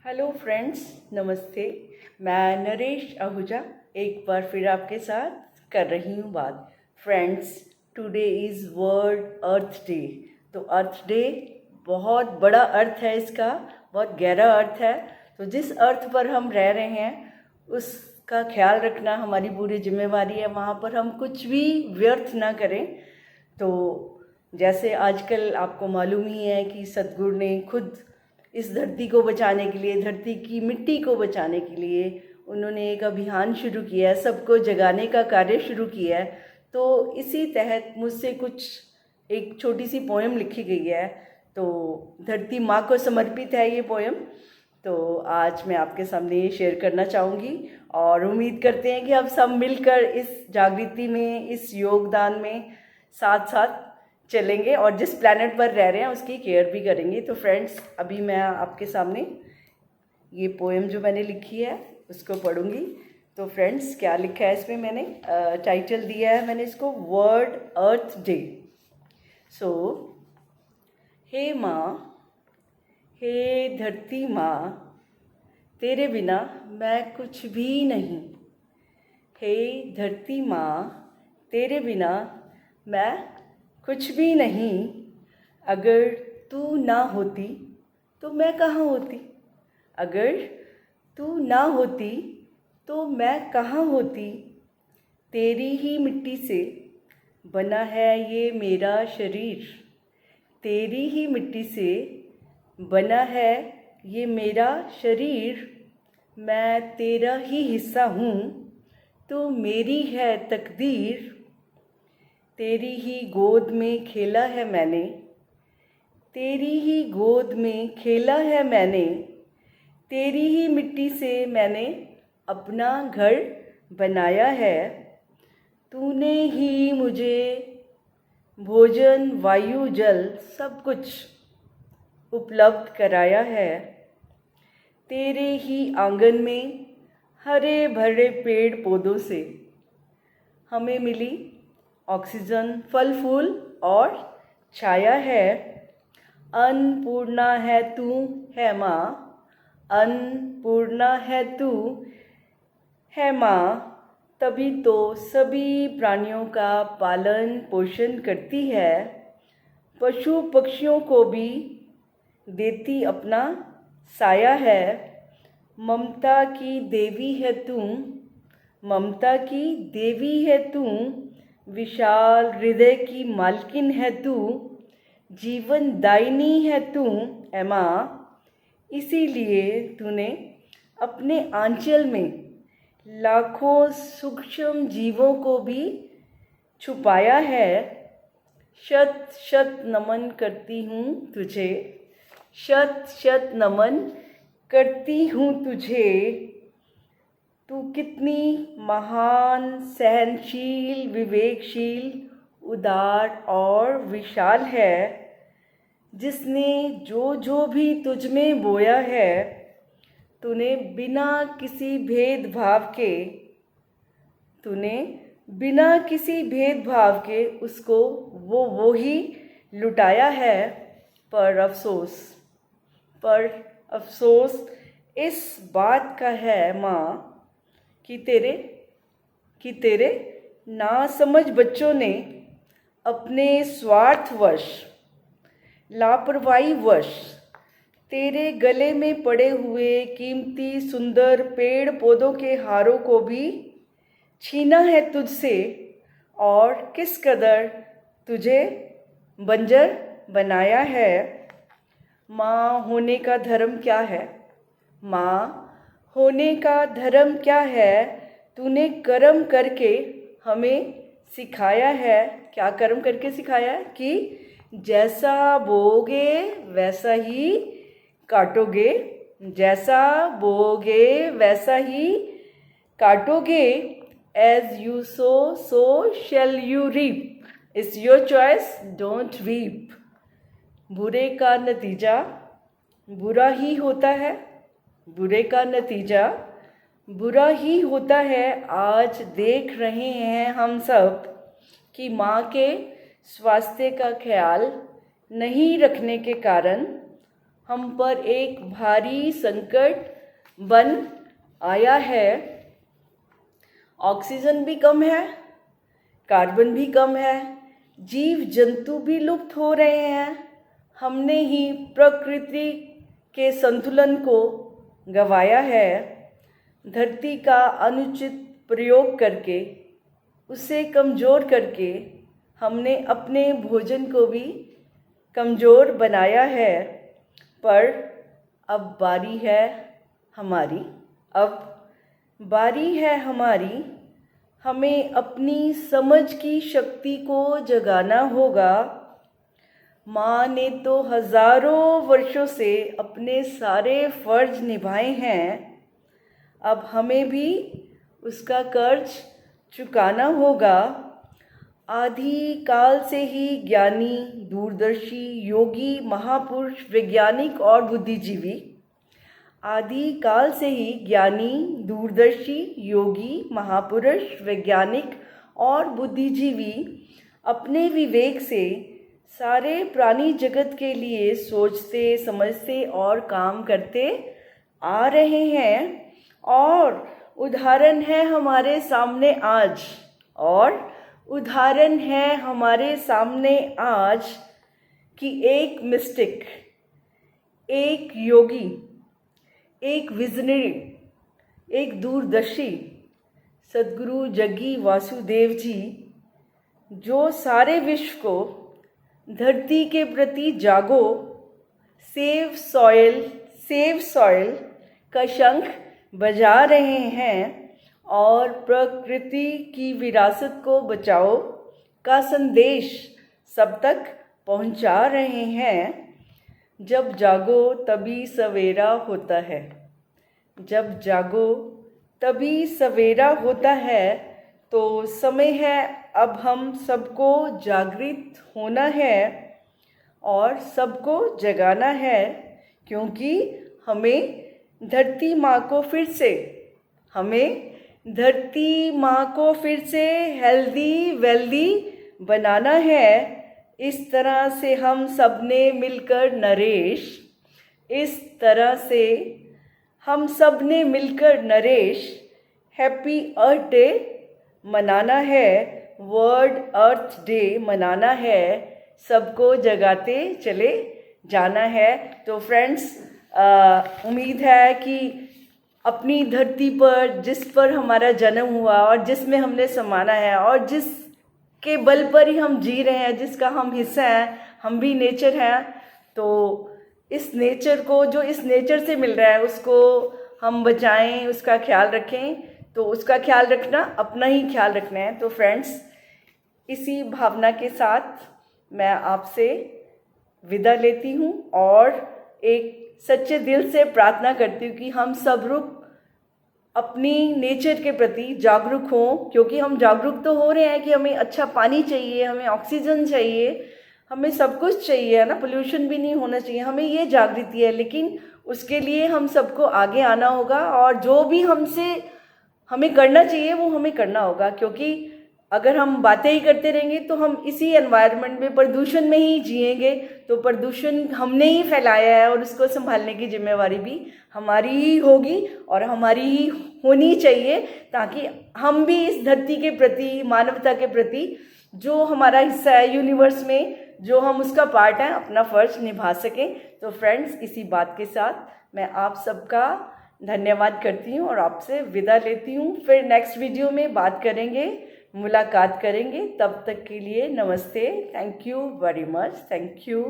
Hello friends, नमस्ते। मैं नरेश आहूजा एक बार फिर आपके साथ कर रही हूँ बात। Friends, today is world earth day. तो अर्थ डे बहुत बड़ा अर्थ है, इसका बहुत गहरा अर्थ है। तो जिस अर्थ पर हम रह रहे हैं उसका ख्याल रखना हमारी पूरी जिम्मेवारी है। वहाँ पर हम कुछ भी व्यर्थ ना करें। तो जैसे आजकल आपको मालूम ही है कि सद्गुरु ने खुद इस धरती को बचाने के लिए, धरती की मिट्टी को बचाने के लिए उन्होंने एक अभियान शुरू किया है, सबको जगाने का कार्य शुरू किया है। तो इसी तहत मुझसे कुछ एक छोटी सी पोएम लिखी गई है। तो धरती माँ को समर्पित है ये पोएम। तो आज मैं आपके सामने ये शेयर करना चाहूँगी और उम्मीद करते हैं कि अब सब मिलकर इस जागृति में, इस योगदान में साथ साथ चलेंगे और जिस प्लैनेट पर रह रहे हैं उसकी केयर भी करेंगे। तो फ्रेंड्स, अभी मैं आपके सामने ये पोएम जो मैंने लिखी है उसको पढ़ूंगी। तो फ्रेंड्स, क्या लिखा है इसमें मैंने, टाइटल दिया है मैंने इसको वर्ल्ड अर्थ डे। सो हे माँ, हे धरती माँ, तेरे बिना मैं कुछ भी नहीं। हे धरती माँ, तेरे बिना मैं कुछ भी नहीं। अगर तू ना होती तो मैं कहाँ होती। अगर तू ना होती तो मैं कहाँ होती। तेरी ही मिट्टी से बना है ये मेरा शरीर। तेरी ही मिट्टी से बना है ये मेरा शरीर। मैं तेरा ही हिस्सा हूँ, तो मेरी है तकदीर। तेरी ही गोद में खेला है मैंने। तेरी ही गोद में खेला है मैंने। तेरी ही मिट्टी से मैंने अपना घर बनाया है। तूने ही मुझे भोजन, वायु, जल सब कुछ उपलब्ध कराया है। तेरे ही आंगन में हरे भरे पेड़ पौधों से हमें मिली ऑक्सीजन, फल फूल और छाया है। अन्नपूर्णा है तू, है माँ। अन्नपूर्णा है तू, है माँ। तभी तो सभी प्राणियों का पालन पोषण करती है। पशु पक्षियों को भी देती अपना साया है। ममता की देवी है तू, ममता की देवी है तू। विशाल हृदय की मालकिन है तू। जीवन दायिनी है तू, ऐ माँ। इसीलिए तूने अपने आंचल में लाखों सूक्ष्म जीवों को भी छुपाया है। शत शत नमन करती हूँ तुझे। शत शत नमन करती हूँ तुझे। तू कितनी महान, सहनशील, विवेकशील, उदार और विशाल है। जिसने जो जो भी तुझ में बोया है, तूने बिना किसी भेदभाव के, तूने बिना किसी भेदभाव के उसको वो ही लुटाया है। पर अफसोस, पर अफसोस इस बात का है माँ कि तेरे नासमझ बच्चों ने अपने स्वार्थवश, लापरवाहीवश तेरे गले में पड़े हुए कीमती सुंदर पेड़ पौधों के हारों को भी छीना है तुझसे और किस कदर तुझे बंजर बनाया है। माँ होने का धर्म क्या है। माँ होने का धर्म क्या है। तूने कर्म करके हमें सिखाया है। क्या कर्म करके सिखाया है कि जैसा बोओगे वैसा ही काटोगे। जैसा बोओगे वैसा ही काटोगे। As you sow, so shall you reap. It's your choice, don't weep. बुरे का नतीजा बुरा ही होता है। बुरे का नतीजा बुरा ही होता है। आज देख रहे हैं हम सब कि माँ के स्वास्थ्य का ख्याल नहीं रखने के कारण हम पर एक भारी संकट बन आया है। ऑक्सीजन भी कम है, कार्बन भी कम है, जीव जंतु भी लुप्त हो रहे हैं। हमने ही प्रकृति के संतुलन को गंवाया है। धरती का अनुचित प्रयोग करके, उसे कमज़ोर करके हमने अपने भोजन को भी कमज़ोर बनाया है। पर अब बारी है हमारी, हमें अपनी समझ की शक्ति को जगाना होगा। माँ ने तो हजारों वर्षों से अपने सारे फर्ज निभाए हैं। अब हमें भी उसका कर्ज चुकाना होगा। आदि काल से ही ज्ञानी, दूरदर्शी, योगी, महापुरुष, वैज्ञानिक और बुद्धिजीवी, आदि काल से ही ज्ञानी, दूरदर्शी, योगी, महापुरुष, वैज्ञानिक और बुद्धिजीवी अपने विवेक से सारे प्राणी जगत के लिए सोचते, समझते और काम करते आ रहे हैं। और उदाहरण है हमारे सामने आज, कि एक मिस्टिक, एक योगी, एक विजनरी, एक दूरदर्शी सद्गुरु जग्गी वासुदेव जी, जो सारे विश्व को धरती के प्रति जागो, सेव सॉइल का शंख बजा रहे हैं और प्रकृति की विरासत को बचाओ का संदेश सब तक पहुंचा रहे हैं। जब जागो तभी सवेरा होता है, जब जागो तभी सवेरा होता है। तो समय है अब हम सबको जागृत होना है और सबको जगाना है, क्योंकि हमें धरती माँ को फिर से हेल्दी वेल्दी बनाना है। इस तरह से हम सब ने मिलकर नरेश हैप्पी अर्थ डे मनाना है, वर्ल्ड अर्थ डे मनाना है, सबको जगाते चले जाना है। तो फ्रेंड्स, उम्मीद है कि अपनी धरती पर, जिस पर हमारा जन्म हुआ और जिसमें हमने समाना है और जिसके बल पर ही हम जी रहे हैं, जिसका हम हिस्सा हैं, हम भी नेचर हैं, तो इस नेचर को, जो इस नेचर से मिल रहा है, उसको हम बचाएं, उसका ख्याल रखें। तो उसका ख्याल रखना, अपना ही ख्याल रखना है। तो फ्रेंड्स, इसी भावना के साथ मैं आपसे विदा लेती हूँ और एक सच्चे दिल से प्रार्थना करती हूँ कि हम सब लोग अपनी नेचर के प्रति जागरूक हों, क्योंकि हम जागरूक तो हो रहे हैं कि हमें अच्छा पानी चाहिए, हमें ऑक्सीजन चाहिए, हमें सब कुछ चाहिए, है ना, पोल्यूशन भी नहीं होना चाहिए, हमें ये जागृति है। लेकिन उसके लिए हम सबको आगे आना होगा और जो भी हमें करना चाहिए वो हमें करना होगा, क्योंकि अगर हम बातें ही करते रहेंगे तो हम इसी एनवायरनमेंट में, प्रदूषण में ही जिएंगे। तो प्रदूषण हमने ही फैलाया है और उसको संभालने की जिम्मेवारी भी हमारी ही होगी और हमारी ही होनी चाहिए, ताकि हम भी इस धरती के प्रति, मानवता के प्रति, जो हमारा हिस्सा है यूनिवर्स में, जो हम उसका पार्ट हैं, अपना फ़र्ज निभा सकें। तो फ्रेंड्स, इसी बात के साथ मैं आप सबका धन्यवाद करती हूँ और आपसे विदा लेती हूँ। फिर नेक्स्ट वीडियो में बात करेंगे, मुलाकात करेंगे। तब तक के लिए नमस्ते। Thank you very much. Thank you.